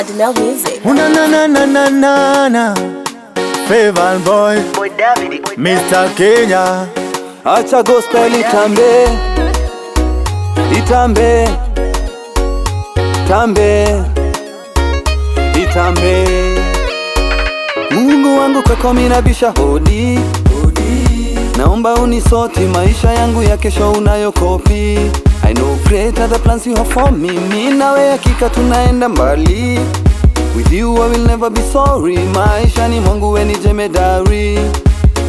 Adinel Music. Na na na na na na na. Favor boy, Mr. Kenya. Acha gospel itambe, itambe, tambe, itambe. Mungu wangu kwako mimi nabisha hodi, naomba unisoti maisha yangu ya kesho unayokopi. I know greater the plans you have for me. Mimi nawe hakika tunaenda mbali. With you I will never be sorry. Maisha ni mwangu we ni jemedari.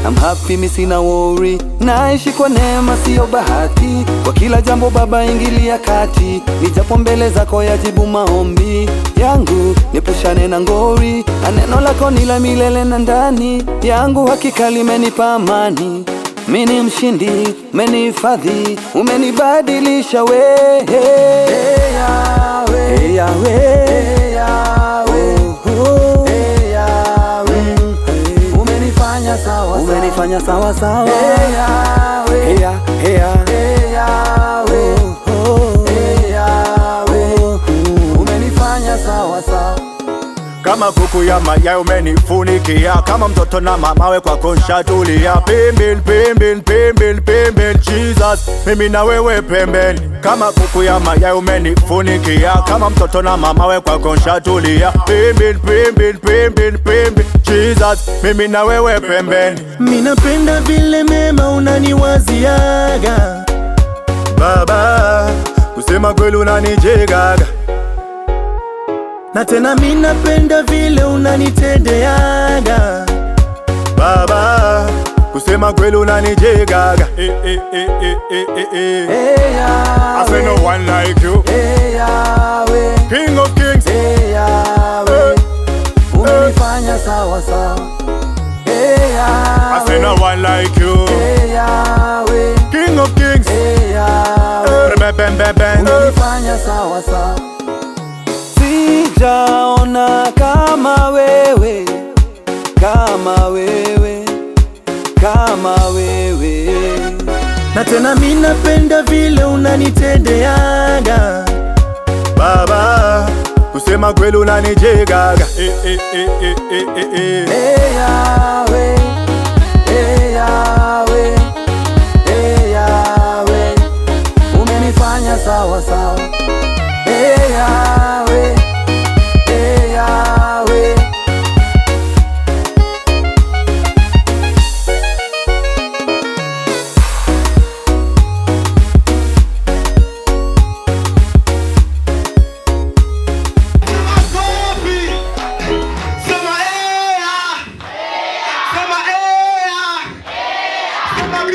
I'm happy mimi sina worry. Naishi kwa neema sio bahati. Kwa kila jambo Baba ingilia kati. Nijapo mbele zako yajibu maombi yangu, nipushane na ngori. Neno lako ni la milele na ndani yangu, hakika limenipa amani. Mimi ni mshindi, umenihifadhi, umenibadilisha we. Hey Yahweh, hey Yahweh, hey Yahweh, hey Yahweh. Umenifanya sawa, umenifanya sawa sawa. Hey Yahweh, hey Yahweh, hey Yahweh, hey Yahweh. Umenifanya sawa sawa. Kama kuku ya mayai umenifunikia, kama mtoto na mamawe kwa konshatulia. Pembeni, pembeni, pembeni, pembeni, Jesus, mimi na wewe pembeni. Kama kuku ya mayai umenifunikia, kama mtoto na mamawe kwa konshatulia. Pembeni, pembeni, pembeni, pembeni, Jesus, mimi na wewe pembeni. Mimi napenda vile mema unaniwaziaga Baba, kusema kweli unanijegaga. Na tena mimi napenda vile unanitendeaga Baba, kusema kweli unanijegaga. Hey Yahweh, I say no one like you. hey Yahweh, King of kings. hey Yahweh. Umenifanya sawa sawa. Hey Yahweh, I say no one like you. hey Yahweh, King of kings. hey Yahweh. Umenifanya sawa sawa. Sijaona kama wewe, kama wewe, kama wewe. Na tena mimi napenda vile unanitendeaga Baba, kusema kweli unanijegaga. Hey Yahweh, hey Yahweh, hey Yahweh. Umenifanya sawa sawa. Hey Yahweh, hey Yahweh. Sema